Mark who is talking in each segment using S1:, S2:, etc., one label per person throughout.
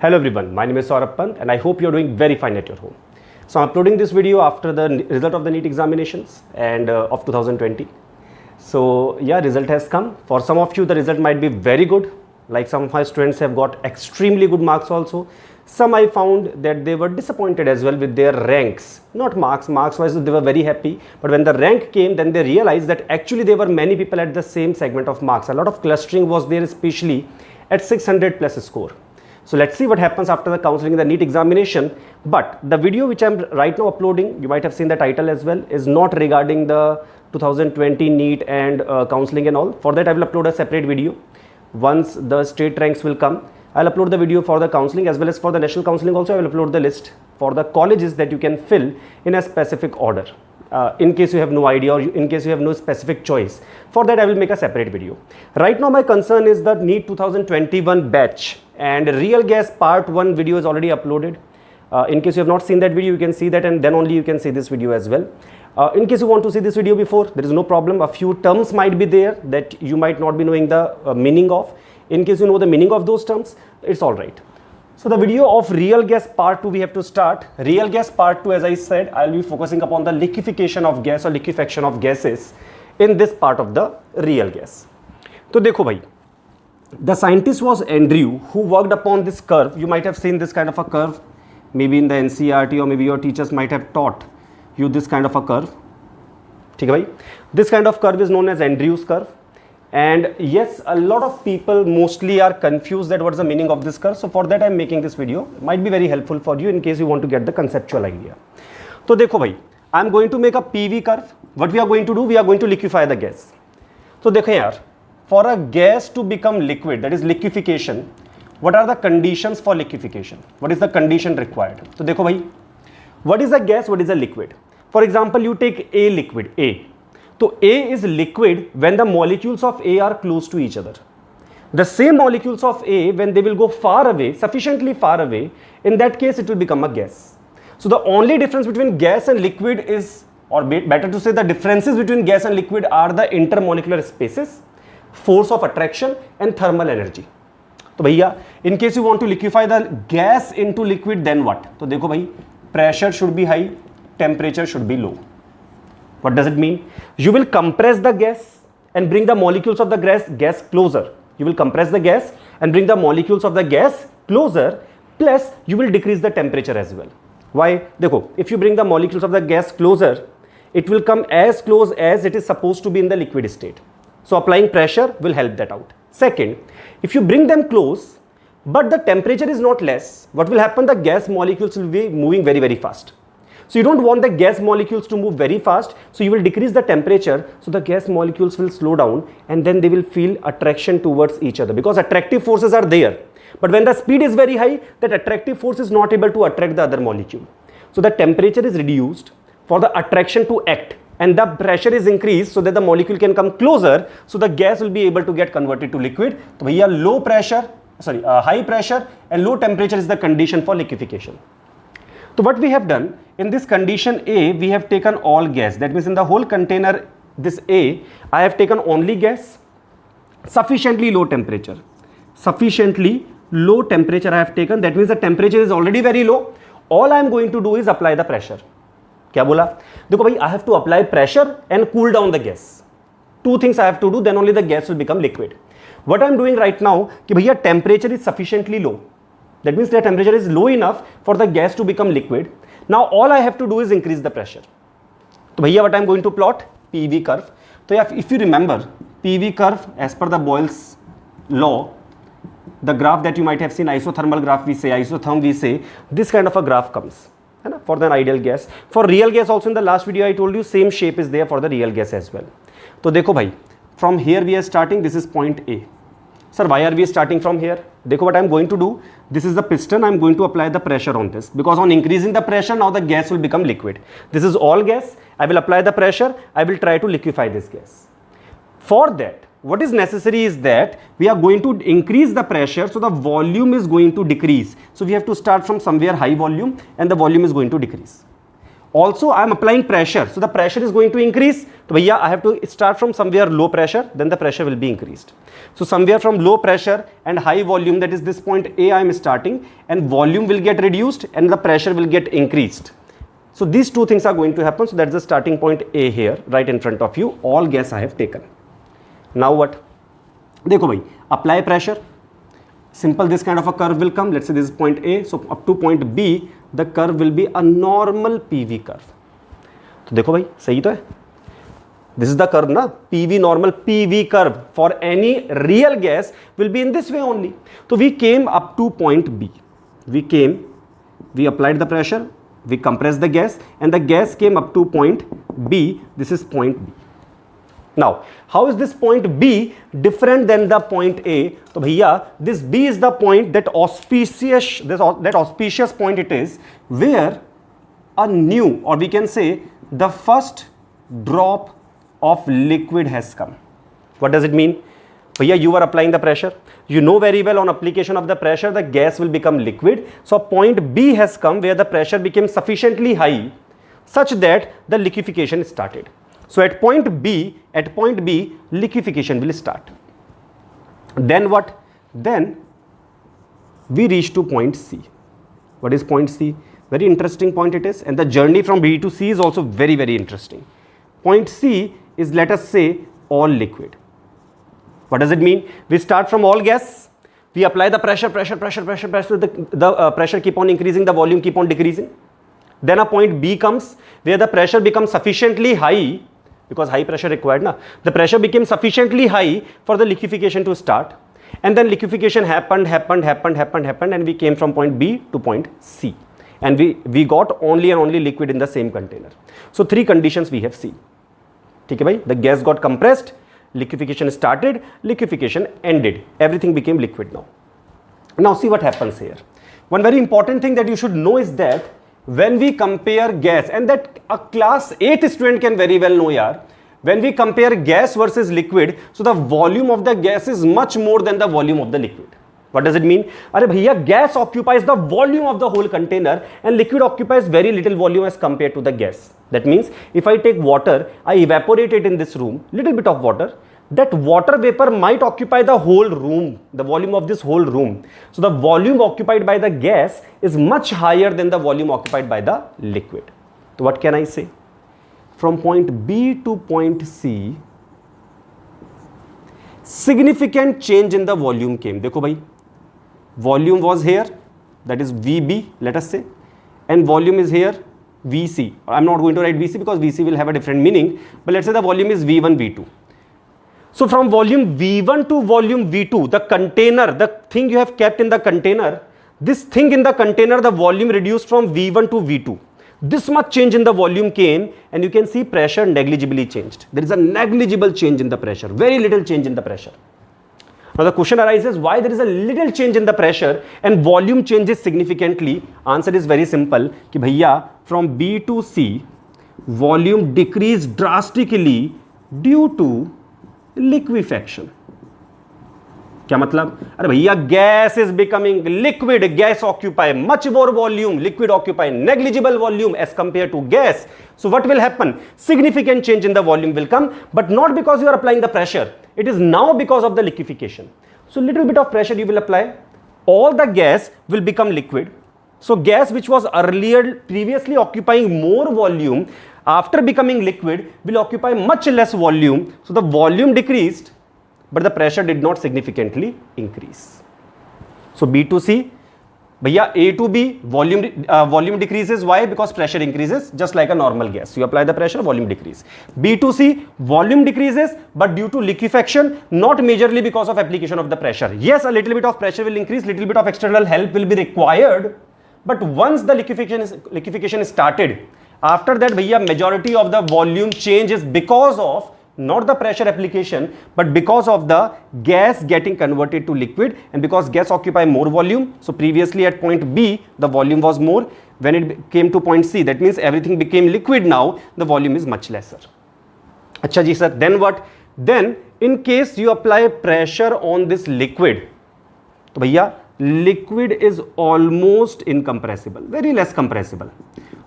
S1: Hello everyone, my name is Saurabh Pant and I hope you're doing very fine at your home. So I'm uploading this video after the result of the NEET examinations and of 2020. So yeah, result has come. For some of you the result might be very good, like some of my students have got extremely good marks also. Some I found that they were disappointed as well with their ranks, not marks wise they were very happy, but when the rank came then they realized that actually there were many people at the same segment of marks. A lot of clustering was there, especially at 600 plus score. So let's see what happens after the counseling in the NEET examination. But the video which I'm right now uploading, you might have seen the title as well, is not regarding the 2020 NEET and counseling and all. For that I will upload a separate video. Once the state ranks will come, I'll upload the video for the counseling as well as for the national counseling also. I will upload the list for the colleges that you can fill in a specific order. In case you have no idea or in case you have no specific choice, for that I will make a separate video. Right now my concern is the NEET 2021 batch, and real gas part 1 video is already uploaded. In case you have not seen that video, you can see that and then only you can see this video as well. In case you want to see this video before, there is no problem. A few terms might be there that you might not be knowing the meaning of. In case you know the meaning of those terms, it's all right. So the video of real gas part 2 we have to start. Real gas part 2, as I said, I'll be focusing upon the liquefaction of gas or liquefaction of gases in this part of the real gas. So देखो भाई, the scientist was Andrew who worked upon this curve. You might have seen this kind of a curve, maybe in the NCERT or maybe your teachers might have taught you this kind of a curve. ठीक है भाई, this kind of curve is known as Andrew's curve. And yes, a lot of people mostly are confused that what's the meaning of this curve. So for that I'm making this video. It might be very helpful for you in case you want to get the conceptual idea. So देखो भाई, I'm going to make a PV curve. What we are going to do, we are going to liquefy the gas. So देखो यार, for a gas to become liquid, that is liquefaction, what are the conditions for liquefaction? What is the condition required? So देखो भाई, what is a gas, what is a liquid? For example, you take a liquid, A. So A is liquid when the molecules of A are close to each other. The same molecules of A, when they will go far away, sufficiently far away, in that case it will become a gas. So the only difference between gas and liquid is, or better to say, the differences between gas and liquid are the intermolecular spaces, force of attraction and thermal energy. तो भैया, in case you want to liquefy the gas into liquid, then what? तो देखो भाई, pressure should be high, temperature should be low. What does it mean? You will compress the gas and bring the molecules of the gas closer. You will compress the gas and bring the molecules of the gas closer, plus you will decrease the temperature as well. Why? Dekho, if you bring the molecules of the gas closer, it will come as close as it is supposed to be in the liquid state. So applying pressure will help that out. Second, if you bring them close, but the temperature is not less, what will happen? The gas molecules will be moving very, very fast. So you don't want the gas molecules to move very fast, so you will decrease the temperature, so the gas molecules will slow down and then they will feel attraction towards each other because attractive forces are there. But when the speed is very high, that attractive force is not able to attract the other molecule. So the temperature is reduced for the attraction to act and the pressure is increased so that the molecule can come closer, so the gas will be able to get converted to liquid. So here high pressure and low temperature is the condition for liquefaction. So what we have done, in this condition A, we have taken all gas. That means in the whole container, this A, I have taken only gas, sufficiently low temperature. Sufficiently low temperature I have taken. That means the temperature is already very low. All I am going to do is apply the pressure. क्या बोला? देखो भाई, I have to apply pressure and cool down the gas. Two things I have to do, then only the gas will become liquid. What I am doing right now, कि भैया temperature is sufficiently low. That means the temperature is low enough for the gas to become liquid. Now all I have to do is increase the pressure. So bhaiya, what I am going to plot? PV curve. So if you remember, PV curve as per the Boyle's law, the graph that you might have seen, isothermal graph we say, isotherm we say, this kind of a graph comes for the ideal gas. For real gas also, in the last video I told you same shape is there for the real gas as well. So dekho bhai, from here we are starting, this is point A. Sir, why are we starting from here? Dekho, what I am going to do, this is the piston, I am going to apply the pressure on this, because on increasing the pressure, now the gas will become liquid. This is all gas, I will apply the pressure, I will try to liquefy this gas. For that, what is necessary is that we are going to increase the pressure, so the volume is going to decrease. So we have to start from somewhere high volume and the volume is going to decrease. Also I am applying pressure, so the pressure is going to increase. तो भैया I have to start from somewhere low pressure, then the pressure will be increased. So somewhere from low pressure and high volume, that is this point A, I am starting, and volume will get reduced and the pressure will get increased. So these two things are going to happen. So that's the starting point A here, right in front of you. All gas I have taken. Now what? देखो भाई, apply pressure. Simple, this kind of a curve will come. Let's say this is point A. So up to point B, the curve will be a normal PV curve. तो देखो भाई, सही तो है. This is the curve ना, PV normal PV curve for any real gas will be in this way only. So we came up to point B. We applied the pressure, we compressed the gas, and the gas came up to point B. This is point B. Now, how is this point B different than the point A? So bhaiya, this B is the point that auspicious point it is, where a new, or we can say the first drop of liquid has come. What does it mean? Bhaiya, you are applying the pressure. You know very well on application of the pressure, the gas will become liquid. So point B has come where the pressure became sufficiently high such that the liquefaction started. So at point B, liquefaction will start. Then what? Then we reach to point C. What is point C? Very interesting point it is, and the journey from B to C is also very, very interesting. Point C is, let us say, all liquid. What does it mean? We start from all gas, we apply the pressure, the pressure keep on increasing, the volume keep on decreasing. Then a point B comes where the pressure becomes sufficiently high, because high pressure required na. The pressure became sufficiently high for the liquefaction to start, and then liquefaction happened, and we came from point B to point C, and we got only and only liquid in the same container. So three conditions we have seen. ठीक है भाई, the gas got compressed, liquefaction started, liquefaction ended, everything became liquid now. Now see what happens here. One very important thing that you should know is that when we compare gas, and that a class 8th student can very well know yaar, when we compare gas versus liquid, so the volume of the gas is much more than the volume of the liquid. What does it mean? Arey bhaiya, gas occupies the volume of the whole container and liquid occupies very little volume as compared to the gas. That means if I take water, I evaporate it in this room, little bit of water, that water vapor might occupy the whole room, the volume of this whole room. So the volume occupied by the gas is much higher than the volume occupied by the liquid. So what can I say? From point B to point C, significant change in the volume came. देखो भाई, volume was here, that is VB, let us say, and volume is here, VC. I'm not going to write VC because VC will have a different meaning, but let's say the volume is V1, V2. So from volume V1 to volume V2, the container, the thing you have kept in the container, this thing in the container, the volume reduced from V1 to V2. This much change in the volume came, and you can see pressure negligibly changed. There is a negligible change in the pressure, very little change in the pressure. Now the question arises, why there is a little change in the pressure and volume changes significantly? Answer is very simple, कि भैया from B to C, volume decreased drastically due to liquefaction. क्या मतलब? अरे भैया, gas is becoming liquid, gas occupy much more volume, liquid occupy negligible volume as compared to gas. So what will happen? Significant change in the volume will come, but not because you are applying the pressure. It is now because of the liquefaction. So little bit of pressure you will apply, all the gas will become liquid. So gas which was previously occupying more volume, after becoming liquid will occupy much less volume. So the volume decreased, but the pressure did not significantly increase. So B to C, bhaiya, A to B, volume decreases. Why? Because pressure increases, just like a normal gas. You apply the pressure, volume decrease. B to C, volume decreases, but due to liquefaction, not majorly because of application of the pressure. Yes, a little bit of pressure will increase, little bit of external help will be required, but once the liquefaction is started, after that, bhaiya, majority of the volume change is because of not the pressure application, but because of the gas getting converted to liquid, and because gas occupy more volume. So previously at point B, the volume was more. When it came to point C, that means everything became liquid now, the volume is much lesser. Acha ji sir, then what? Then in case you apply pressure on this liquid, to bhaiya, liquid is almost incompressible, very less compressible.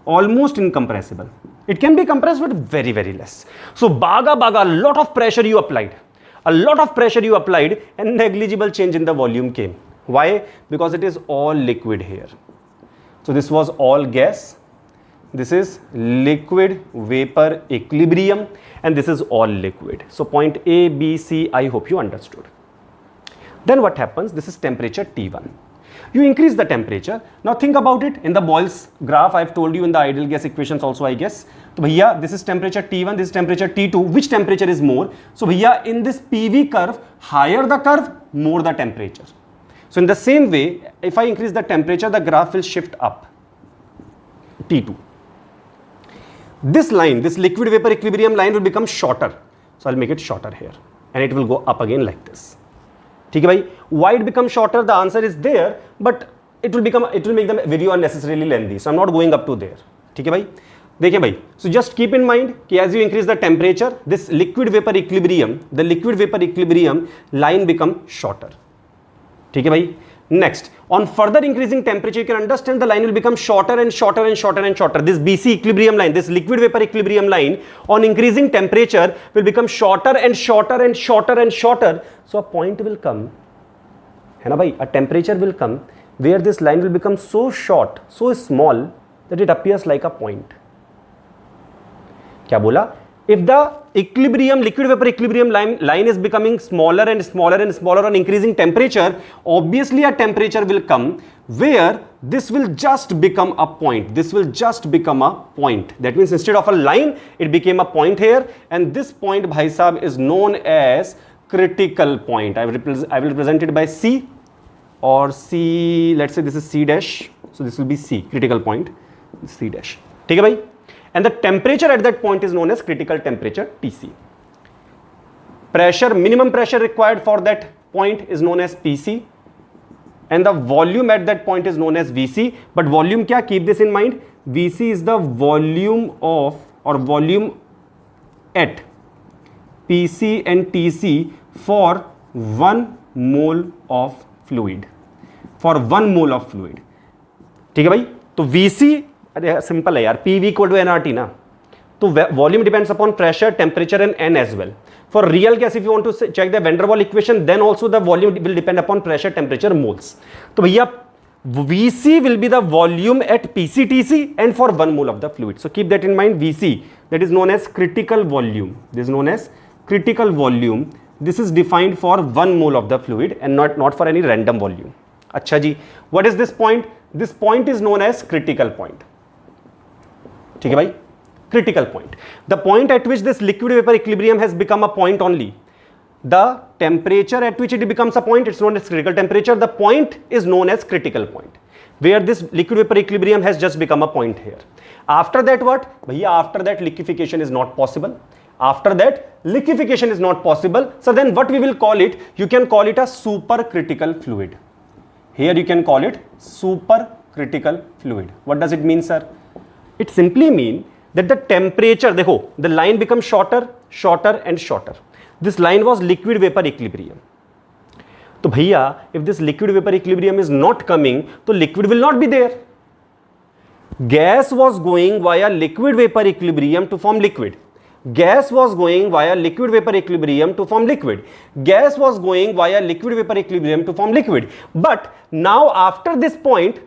S1: almost incompressible. It can be compressed but very, very less. So baga, a lot of pressure you applied. A lot of pressure you applied and negligible change in the volume came. Why? Because it is all liquid here. So this was all gas. This is liquid vapor equilibrium and this is all liquid. So point A, B, C, I hope you understood. Then what happens? This is temperature T1. You increase the temperature. Now think about it. In the Boyle's graph, I've told you in the ideal gas equations also, I guess. So bhaiya, this is temperature T1, this is temperature T2. Which temperature is more? So bhaiya, in this PV curve, higher the curve, more the temperature. So in the same way, if I increase the temperature, the graph will shift up. T2. This line, this liquid vapor equilibrium line will become shorter. So I'll make it shorter here. And it will go up again like this. Why it becomes shorter? The answer is there, but it will make the video unnecessarily lengthy. So I'm not going up to there. So just keep in mind that as you increase the temperature, this liquid vapor equilibrium, the liquid vapor equilibrium line becomes shorter. Next, on further increasing temperature, you can understand the line will become shorter and shorter and shorter and shorter. This BC equilibrium line, this liquid vapor equilibrium line, on increasing temperature will become shorter and shorter and shorter and shorter. So a point will come, a temperature will come where this line will become so short, so small that it appears like a point. Kya bola? If the equilibrium, liquid vapor equilibrium line is becoming smaller and smaller and smaller on increasing temperature, obviously a temperature will come where this will just become a point. This will just become a point. That means instead of a line, it became a point here, and this point, bhai sahab, is known as critical point. I will represent it by C or C. Let's say this is C dash. So this will be C, critical point, C dash. Okay, bhai? And the temperature at that point is known as critical temperature Tc. Pressure, minimum pressure required for that point is known as Pc. And the volume at that point is known as Vc. But volume kya? Keep this in mind. Vc is the volume of, or volume at Pc and Tc for 1 mole of fluid. For 1 mole of fluid. ठीक है भाई? तो Vc simple है यार, PV equal to nRT ना, तो volume depends upon pressure, temperature and N as well. For real gas, if you want to check the van der Waals equation, then also the volume will depend upon pressure, temperature, moles. तो भैया Vc will be the volume at PCTC and for 1 mole of the fluid. So keep that in mind. Vc, that is known as critical volume. This is known as critical volume. This is defined for 1 mole of the fluid and not for any random volume. Achha ji, what is this point? This point is known as critical point. ठीक है भाई, critical point. The point at which this liquid vapor equilibrium has become a point only. The temperature at which it becomes a point, it's known as critical temperature. The point is known as critical point, where this liquid vapor equilibrium has just become a point here. After that what? Bhaiya, after that liquefaction is not possible. After that liquefaction is not possible. So then what we will call it? You can call it a supercritical fluid. Here you can call it supercritical fluid. What does it mean, sir? It simply means that the temperature, dekho, the line becomes shorter, shorter and shorter. This line was liquid vapor equilibrium. So bhaiya, if this liquid vapor equilibrium is not coming, so liquid will not be there. Gas was going via liquid vapor equilibrium to form liquid. Gas was going via liquid vapor equilibrium to form liquid. Gas was going via liquid vapor equilibrium to form liquid. But now after this point,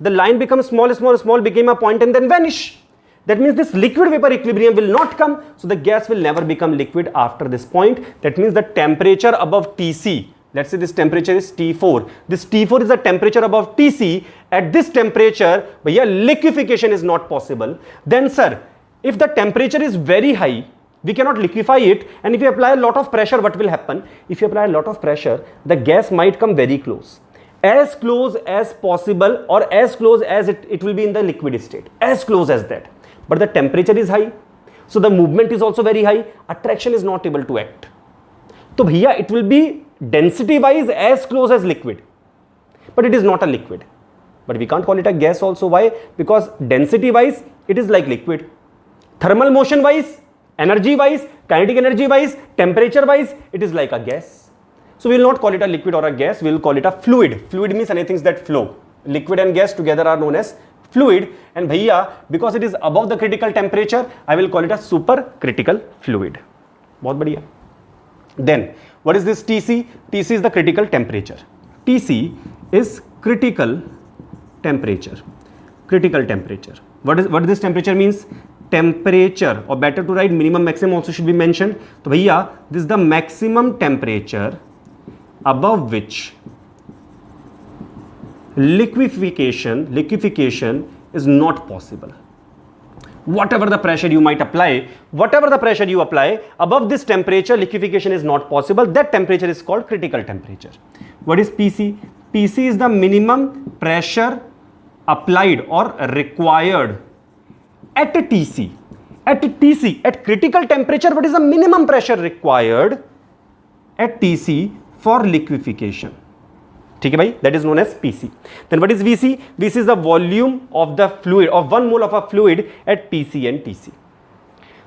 S1: the line becomes small, small, small, became a point and then vanish. That means this liquid vapor equilibrium will not come. So the gas will never become liquid after this point. That means the temperature above Tc, let's say this temperature is T4. This T4 is the temperature above Tc. At this temperature, bhaiya, liquefaction is not possible. Then sir, if the temperature is very high, we cannot liquefy it. And if you apply a lot of pressure, what will happen? If you apply a lot of pressure, the gas might come very close. As close as possible, or as close as it will be in the liquid state. As close as that. But the temperature is high. So the movement is also very high. Attraction is not able to act. So bhaiya, it will be density wise as close as liquid. But it is not a liquid. But we can't call it a gas also. Why? Because density wise, it is like liquid. Thermal motion wise, energy wise, kinetic energy wise, temperature wise, it is like a gas. So we will not call it a liquid or a gas, we will call it a fluid. Fluid means anything that flow. Liquid and gas together are known as fluid, and bhaiya, because it is above the critical temperature, I will call it a supercritical fluid. बहुत बढ़िया. Then what is this TC? TC is the critical temperature. TC is critical temperature. Critical temperature. What this temperature means? Temperature, or better to write minimum maximum also should be mentioned. So bhaiya, this is the maximum temperature above which liquefaction is not possible. Whatever the pressure you might apply, whatever the pressure you apply, above this temperature liquefaction is not possible. That temperature is called critical temperature. What is PC? PC is the minimum pressure applied or required at a TC. At TC, at critical temperature, what is the minimum pressure required at TC for liquefaction? ठीक है भाई, that is known as PC. Then what is VC? VC is the volume of the fluid, of 1 mole of a fluid at PC and TC.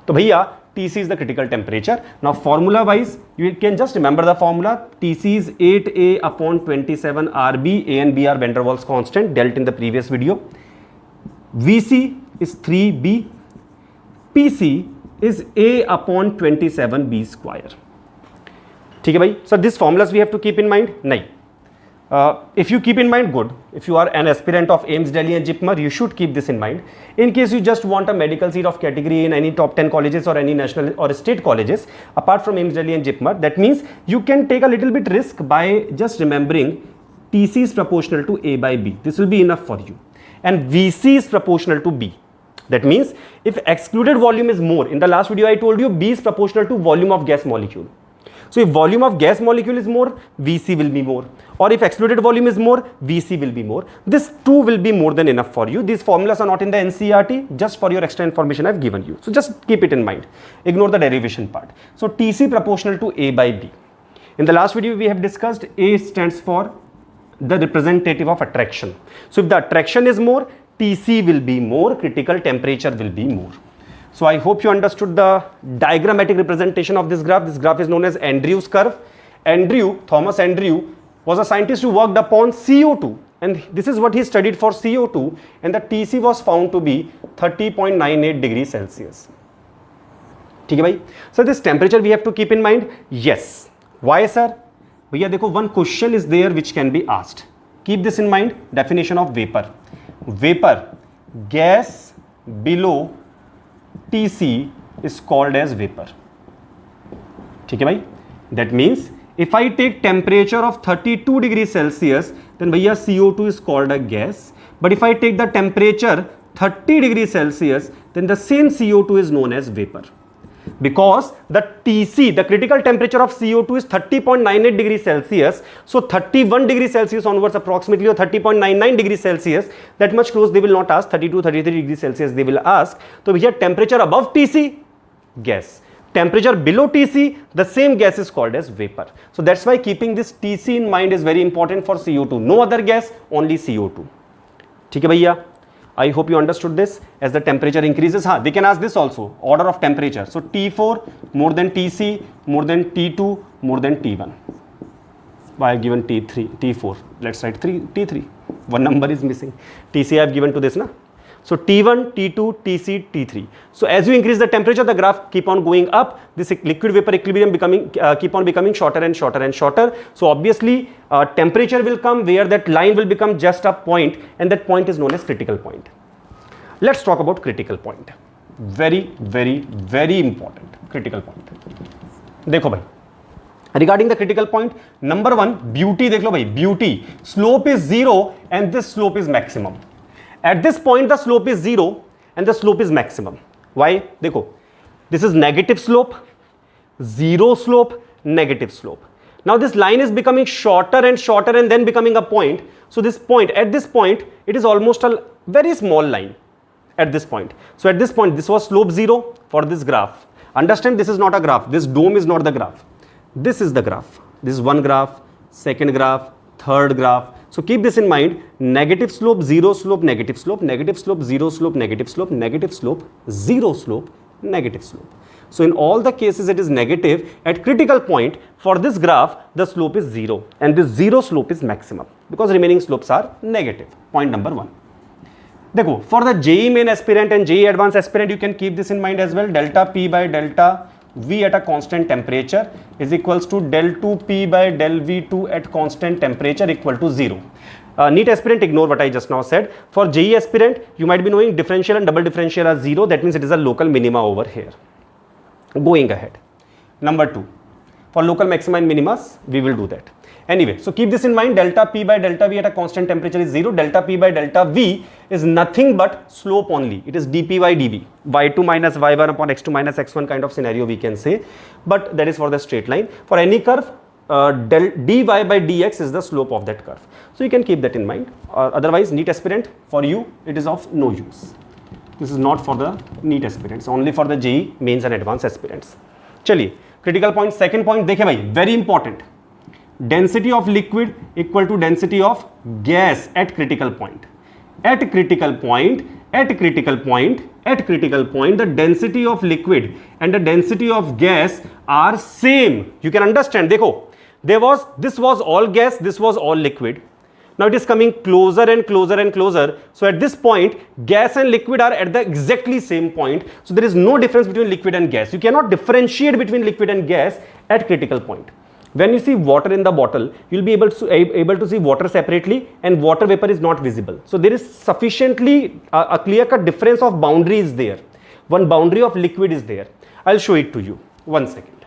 S1: तो भैया TC is the critical temperature. Now formula wise, you can just remember the formula. TC is 8A upon 27 RB. A and B are van der Waals constant dealt in the previous video. VC is 3B. PC is A upon 27B square. ठीक है भाई. So these formulas we have to keep in mind? नहीं. If you keep in mind, good. If you are an aspirant of AIIMS Delhi and JIPMER, you should keep this in mind. In case you just want a medical seat of category in any top 10 colleges or any national or state colleges, apart from AIIMS Delhi and JIPMER, that means you can take a little bit risk by just remembering TC is proportional to A by B. This will be enough for you. And VC is proportional to B. That means if excluded volume is more, in the last video I told you B is proportional to volume of gas molecule. So if volume of gas molecule is more, VC will be more. Or if excluded volume is more, VC will be more. This two will be more than enough for you. These formulas are not in the NCERT, just for your extra information I have given you. So just keep it in mind. Ignore the derivation part. So TC proportional to A by B. In the last video we have discussed A stands for the representative of attraction. So if the attraction is more, TC will be more, critical temperature will be more. So I hope you understood the diagrammatic representation of this graph. This graph is known as Andrews curve. Thomas Andrew was a scientist who worked upon CO2, and this is what he studied for CO2, and the TC was found to be 30.98 degrees Celsius. ठीक है भाई? So this temperature we have to keep in mind. Yes. Why sir? भैया देखो, one question is there which can be asked. Keep this in mind. Definition of vapor. Vapor, gas below TC is called as vapor. ठीक है भाई? That means if I take temperature of 32 degrees Celsius, then भैया CO2 is called a gas. But if I take the temperature 30 degrees Celsius, then the same CO2 is known as vapor. Because the TC, the critical temperature of CO2 is 30.98 degrees Celsius. So 31 degrees Celsius onwards approximately, or 30.99 degrees Celsius, that much close they will not ask. 32, 33 degrees Celsius they will ask. So here temperature above TC, gas. Temperature below TC, the same gas is called as vapor. So that's why keeping this TC in mind is very important for CO2. No other gas, only CO2. ठीक है भैया? I hope you understood this. As the temperature increases, they can ask this also, order of temperature. So T4 more than TC, more than T2, more than T1. Why I have given T3, T4. Let's write T3. One number is missing. TC I have given to this, na? So T1, T2, TC, T3. So as you increase the temperature, the graph keep on going up. This liquid vapor equilibrium keep on becoming shorter and shorter and shorter. So obviously temperature will come where that line will become just a point, and that point is known as critical point. Let's talk about critical point. Very, very, very important critical point. देखो भाई, regarding the critical point, number one, beauty देख लो भाई, beauty. Slope is 0 and this slope is maximum. At this point the slope is 0 and the slope is maximum. Why? देखो, this is negative slope, 0 slope, negative slope. Now this line is becoming shorter and shorter and then becoming a point. So this point, at this point, it is almost a very small line at this point. So at this point, this was slope 0 for this graph. Understand, this is not a graph. This dome is not the graph. This is the graph. This is one graph, second graph, third graph. So keep this in mind. Negative slope, 0 slope, negative slope, negative slope, 0 slope, negative slope, negative slope, 0 slope, negative slope. So in all the cases it is negative. At critical point for this graph the slope is 0 and this 0 slope is maximum because remaining slopes are negative. Point number 1. देखो, for the JEE main aspirant and JEE advanced aspirant, you can keep this in mind as well. Delta P by delta V at a constant temperature is equals to del 2P by del V2 at constant temperature equal to 0. NEET aspirant, ignore what I just now said. For JEE aspirant, you might be knowing differential and double differential are 0. That means it is a local minima over here. Going ahead. Number 2. For local maxima and minimas, we will do that. Anyway, so keep this in mind. Delta P by delta V at a constant temperature is 0. Delta P by delta V is nothing but slope only. It is dp by dv. y2 minus y1 upon x2 minus x1 kind of scenario we can say. But that is for the straight line. For any curve, dy by dx is the slope of that curve. So you can keep that in mind. Otherwise, NEET aspirant, for you, it is of no use. This is not for the NEET aspirants, only for the JEE mains and advanced aspirants. चलिए, critical point, second point देखिए भाई, very important. Density of liquid equal to density of gas at critical point. At critical point, the density of liquid and the density of gas are same. You can understand. देखो, this was all gas, this was all liquid. Now it is coming closer and closer and closer. So at this point, gas and liquid are at the exactly same point. So there is no difference between liquid and gas. You cannot differentiate between liquid and gas at critical point. When you see water in the bottle, you will be able to see water separately, and water vapor is not visible. So there is sufficiently a clear-cut difference of boundary is there. One boundary of liquid is there. I'll show it to you. 1 second.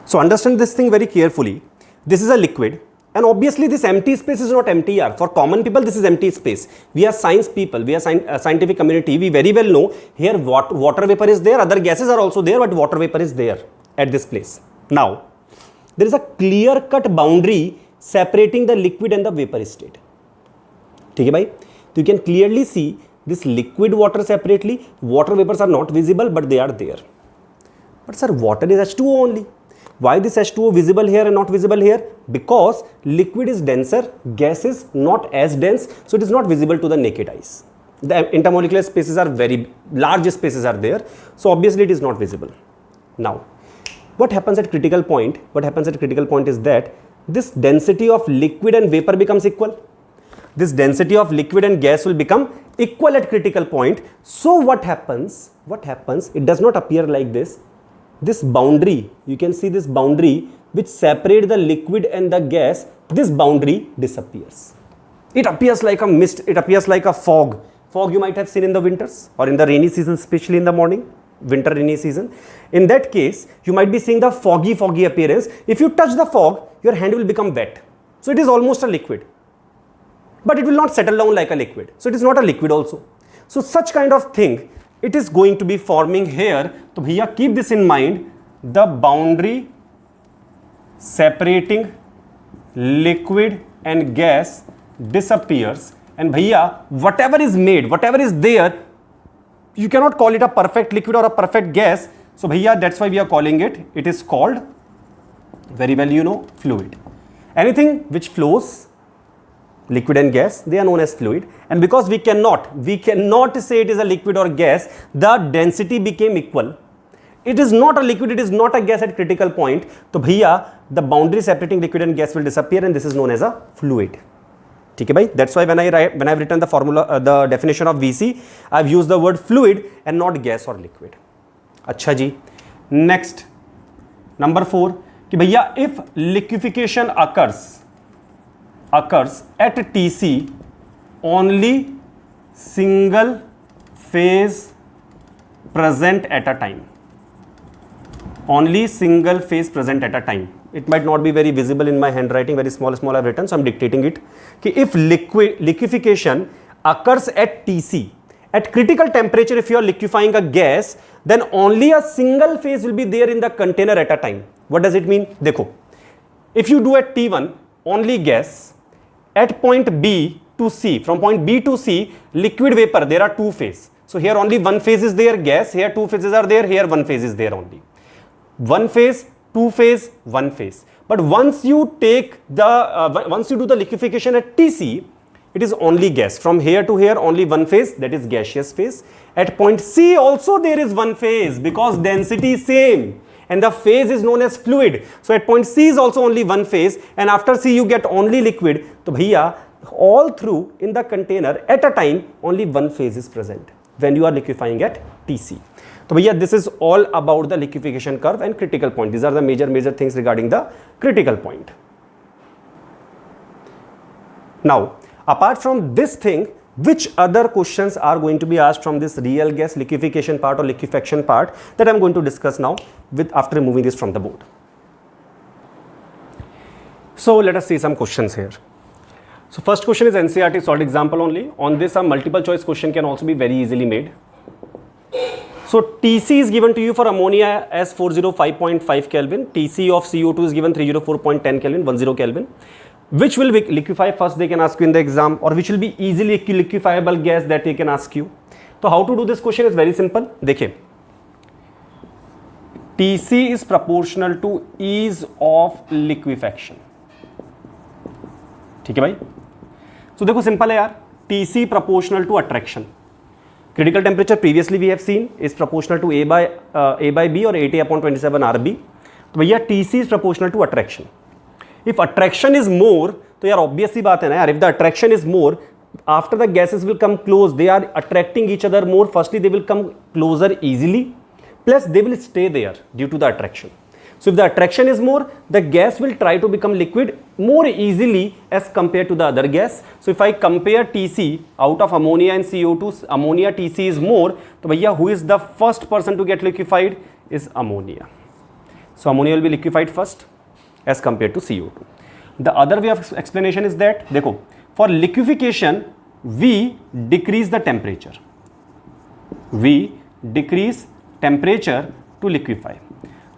S1: So understand this thing very carefully. This is a liquid. And obviously this empty space is not empty. For common people, this is empty space. We are science people, we are scientific community. We very well know here water vapor is there, other gases are also there, but water vapor is there at this place. Now, there is a clear-cut boundary separating the liquid and the vapor state. Okay, bhai? So you can clearly see this liquid water separately. Water vapors are not visible, but they are there. But sir, water is H2O only. Why this H2O visible here and not visible here? Because liquid is denser, gas is not as dense, so it is not visible to the naked eyes. The intermolecular spaces are very large, spaces are there, so obviously it is not visible. Now, what happens at critical point? What happens at critical point is that this density of liquid and vapor becomes equal. This density of liquid and gas will become equal at critical point. So what happens? It does not appear like this. This boundary, you can see this boundary which separate the liquid and the gas, this boundary disappears. It appears like a mist, it appears like a fog. Fog you might have seen in the winters or in the rainy season, especially in the morning, winter rainy season. In that case, you might be seeing the foggy appearance. If you touch the fog, your hand will become wet. So it is almost a liquid. But it will not settle down like a liquid. So it is not a liquid also. So such kind of thing, it is going to be forming here. So bhaiya, keep this in mind. The boundary separating liquid and gas disappears. And bhaiya, whatever is made, whatever is there, you cannot call it a perfect liquid or a perfect gas. So bhaiya, that's why we are calling it. It is called, very well you know, fluid. Anything which flows, liquid and gas, they are known as fluid. And because we cannot say it is a liquid or gas, the density became equal. It is not a liquid, it is not a gas at critical point. So bhaiya, the boundary separating liquid and gas will disappear, and this is known as a fluid. Okay, bhai? That's why when I've written the formula, the definition of VC, I've used the word fluid and not gas or liquid. Achha ji. Next, number 4, कि भैया, if liquefaction occurs at TC, only single phase present at a time. Only single phase present at a time. It might not be very visible in my handwriting, very small I've written, so I'm dictating it. कि if liquefaction occurs at TC, at critical temperature, if you are liquefying a gas, then only a single phase will be there in the container at a time. What does it mean? Dekho, if you do at T1 only gas, at point B to C, from point B to C, liquid vapor, there are two phases. So here only one phase is there, gas, here two phases are there, here one phase is there only. One phase, two phase, one phase. But once you take the, once you do the liquefaction at TC, it is only gas. From here to here, only one phase, that is gaseous phase. At point C also there is one phase because density is same. And the phase is known as fluid. So at point C is also only one phase, and after C you get only liquid. So bhaiya, all through in the container at a time only one phase is present when you are liquefying at TC. So भैया this is all about the liquefaction curve and critical point. These are the major things regarding the critical point. Now apart from this thing, which other questions are going to be asked from this real gas liquefaction part or liquefaction part that I am going to discuss now with after removing this from the board. So let us see some questions here. So first question is NCERT salt example only. On this a multiple choice question can also be very easily made. So TC is given to you for ammonia as 405.5 Kelvin. TC of CO2 is given 304.10 Kelvin, 10 Kelvin. Which will liquefy first, they can ask you in the exam, or which will be easily liquefiable gas that they can ask you. So how to do this question is very simple. देखिए, TC is proportional to ease of liquefaction. ठीक है भाई? So देखो simple है यार. TC proportional to attraction. Critical temperature previously we have seen is proportional to A by B or 80 upon 27 RB. तो भैया TC is proportional to attraction. If attraction is more, तो यार obvious सी बात है ना यार, if the attraction is more, after the gases will come close, they are attracting each other more. Firstly, they will come closer easily, plus they will stay there due to the attraction. So if the attraction is more, the gas will try to become liquid more easily as compared to the other gas. So if I compare TC out of ammonia and CO2, ammonia TC is more, तो भैया who is the first person to get liquefied is ammonia. So ammonia will be liquefied first as compared to CO2. The other way of explanation is that, देखो, for liquefaction, we decrease the temperature. We decrease temperature to liquefy.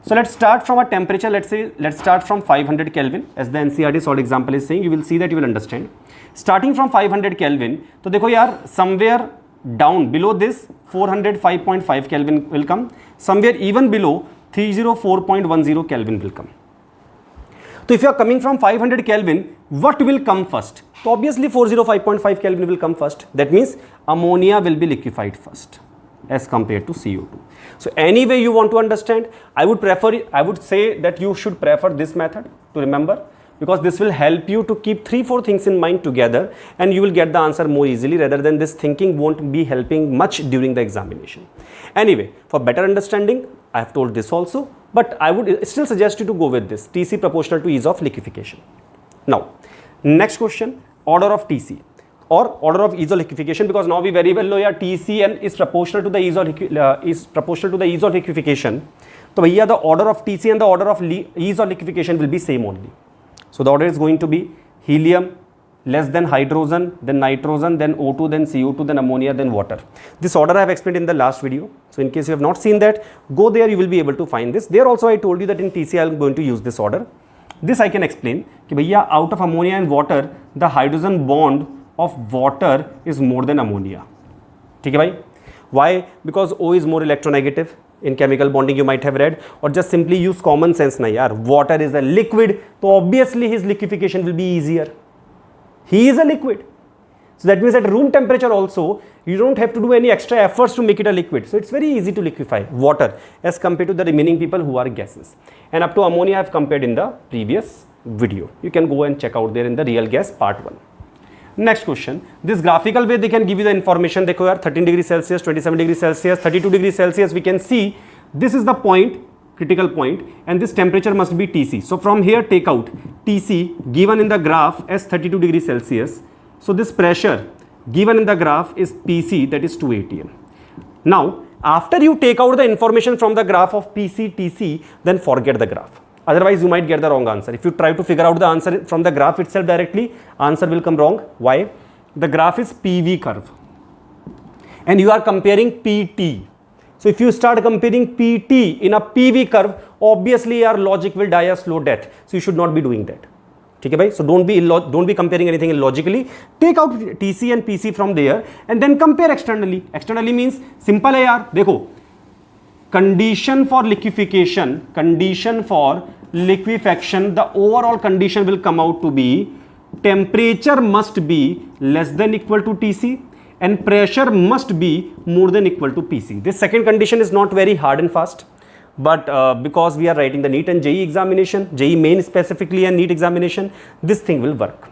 S1: So let's start from a temperature, let's start from 500 Kelvin as the NCERT salt example is saying. You will see that you will understand. Starting from 500 Kelvin, तो देखो यार, somewhere down below this 405.5 Kelvin will come. Somewhere even below 304.10 Kelvin will come. So if you are coming from 500 Kelvin, what will come first? So obviously 405.5 Kelvin will come first. That means ammonia will be liquefied first as compared to CO2. So anyway you want to understand, I would say that you should prefer this method to remember, because this will help you to keep 3-4 things in mind together and you will get the answer more easily, rather than this thinking won't be helping much during the examination. Anyway, for better understanding, I have told this also, but I would still suggest you to go with this, TC proportional to ease of liquefaction. Now, next question, order of TC or order of ease of liquefaction, because now we very well know yeah, TC and is proportional to the ease of liquefaction. So here the order of TC and the order of ease of liquefaction will be same only. So the order is going to be helium, less than hydrogen, then nitrogen, then O2, then CO2, then ammonia, then water. This order I have explained in the last video. So in case you have not seen that, go there, you will be able to find this. There also I told you that in TC I am going to use this order. This I can explain. Ki bhaiya, out of ammonia and water, the hydrogen bond of water is more than ammonia. ठीक है भाई? Why? Because O is more electronegative. In chemical bonding you might have read, or just simply use common sense na yaar. Water is a liquid, so obviously his liquefaction will be easier. He is a liquid. So that means at room temperature also, you don't have to do any extra efforts to make it a liquid. So it's very easy to liquefy water as compared to the remaining people who are gases. And up to ammonia I have compared in the previous video. You can go and check out there in the real gas part 1. Next question, this graphical way they can give you the information. देखो यार 13 degree Celsius, 27 degree Celsius, 32 degree Celsius, we can see this is the point, critical point, and this temperature must be TC. So from here take out TC given in the graph as 32 degree Celsius. So this pressure given in the graph is PC, that is 2 atm. Now after you take out the information from the graph of PC, TC, then forget the graph. Otherwise you might get the wrong answer. If you try to figure out the answer from the graph itself directly, answer will come wrong. Why? The graph is PV curve and you are comparing PT. So if you start comparing PT in a PV curve, obviously your logic will die a slow death. So you should not be doing that. Okay, bhai? So don't be comparing anything illogically. Take out TC and PC from there and then compare externally. Externally means simple hai yaar. Dekho, condition for liquefaction, the overall condition will come out to be temperature must be less than equal to TC and pressure must be more than equal to PC. This second condition is not very hard and fast, but because we are writing the NEET and JEE examination, JEE main specifically and NEET examination, this thing will work.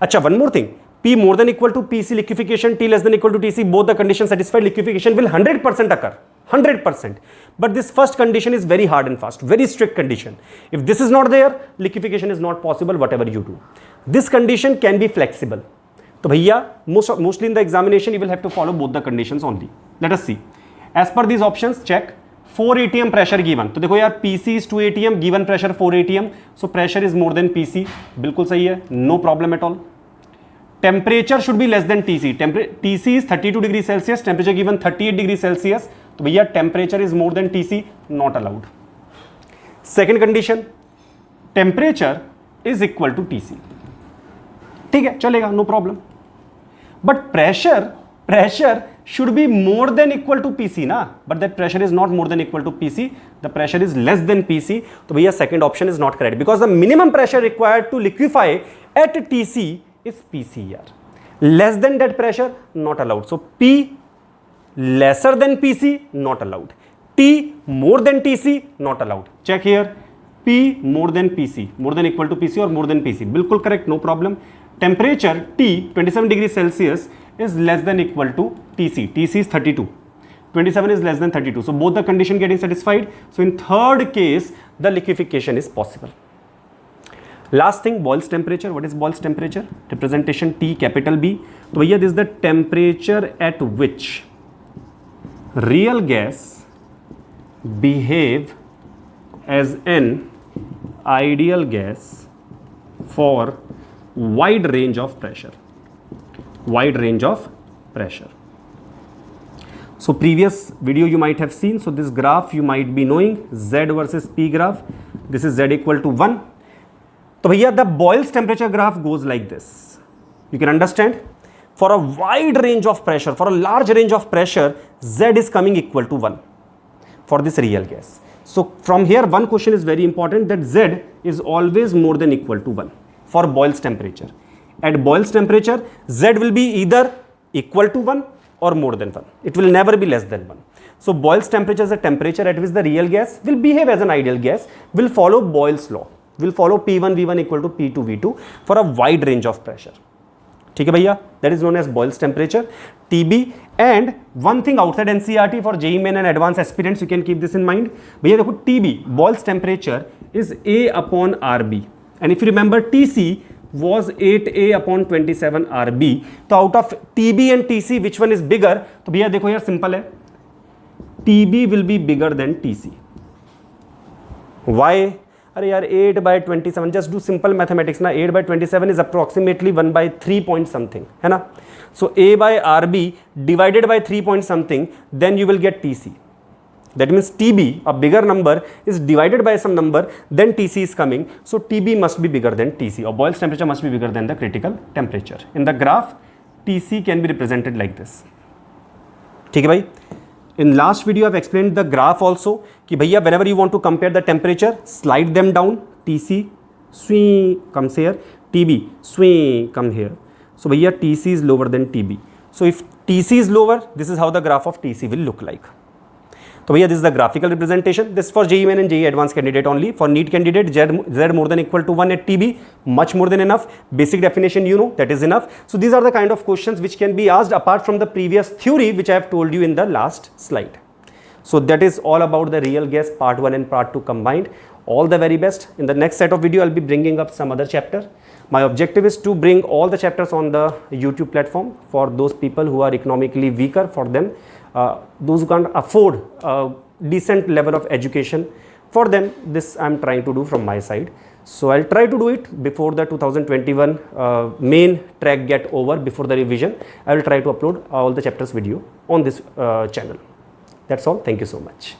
S1: अच्छा, one more thing, P more than equal to PC liquefaction, T less than equal to TC, both the conditions satisfied, liquefaction will 100% occur, 100%. But this first condition is very hard and fast, very strict condition. If this is not there, liquefaction is not possible, whatever you do. This condition can be flexible. So bhaiya, mostly in the examination, you will have to follow both the conditions only. Let us see. As per these options, check. 4 atm pressure given. तो देखो यार, PC is 2 atm, given pressure 4 atm, so pressure is more than PC. बिल्कुल सही है, no problem at all. Temperature should be less than TC. TC is 32 degrees Celsius, temperature given 38 degrees Celsius. तो भैया temperature is more than TC, not allowed. Second condition, temperature is equal to TC. ठीक है, चलेगा, no problem. But pressure should be more than equal to PC ना, but that pressure is not more than equal to PC, the pressure is less than PC. तो भैया second option is not correct because the minimum pressure required to liquefy at TC is PC here. Less than that pressure, not allowed. So P lesser than PC, not allowed. T more than TC, not allowed. Check here. P more than PC, more than equal to PC or more than PC. बिल्कुल correct, no problem. Temperature T 27 degrees Celsius is less than equal to TC. TC is 32. 27 is less than 32. So both the condition getting satisfied. So in third case, the liquefaction is possible. Last thing, Boyle's temperature. What is Boyle's temperature? Representation T capital B. So here this is the temperature at which real gas behave as an ideal gas for wide range of pressure. Wide range of pressure. So previous video you might have seen. So this graph you might be knowing, Z versus P graph. This is Z equal to 1. So here the Boyle's temperature graph goes like this. You can understand. For a wide range of pressure, for a large range of pressure, Z is coming equal to 1 for this real gas. So from here one question is very important, that Z is always more than equal to 1 for Boyle's temperature. At Boyle's temperature, Z will be either equal to 1 or more than 1. It will never be less than 1. So Boyle's temperature is a temperature at which the real gas will behave as an ideal gas, will follow Boyle's law, will follow P1 V1 equal to P2 V2 for a wide range of pressure. ठीक है भैया, that is known as Boyle's temperature, TB. And one thing outside NCERT for JEE Main and advanced aspirants, you can keep this in mind. भैया देखो, TB, Boyle's temperature is A upon RB. And if you remember, TC was 8A upon 27 RB. तो out of TB and TC, which one is bigger? तो भैया देखो यार, simple है, TB will be bigger than TC. Why? अरे यार 8 by 27, just do simple mathematics ना. 8 by 27 is approximately 1 by 3 point something, है ना. So A by RB divided by 3 point something, then you will get TC. That means TB, a bigger number, is divided by some number, then TC is coming. So TB must be bigger than TC, or Boyle's temperature must be bigger than the critical temperature. In the graph, TC can be represented like this. ठीक है भाई. In last video, I have explained the graph also. कि भैया whenever you want to compare the temperature, slide them down. TC swing comes here. TB swing come here. So भैया TC is lower than TB. So if TC is lower, this is how the graph of TC will look like. So भैया this is the graphical representation. This is for JEE Main and JEE Advanced candidate only. For NEET candidate, Z more than equal to 1 at TB, much more than enough. Basic definition you know, that is enough. So these are the kind of questions which can be asked apart from the previous theory which I have told you in the last slide. So that is all about the real gas part 1 and part 2 combined. All the very best. In the next set of video, I'll be bringing up some other chapter. My objective is to bring all the chapters on the YouTube platform for those people who are economically weaker, for them. Those who can't afford a decent level of education, for them this I'm trying to do from my side. So I'll try to do it before the 2021 main track get over, before the revision. I will try to upload all the chapters video on this channel. That's all. Thank you so much.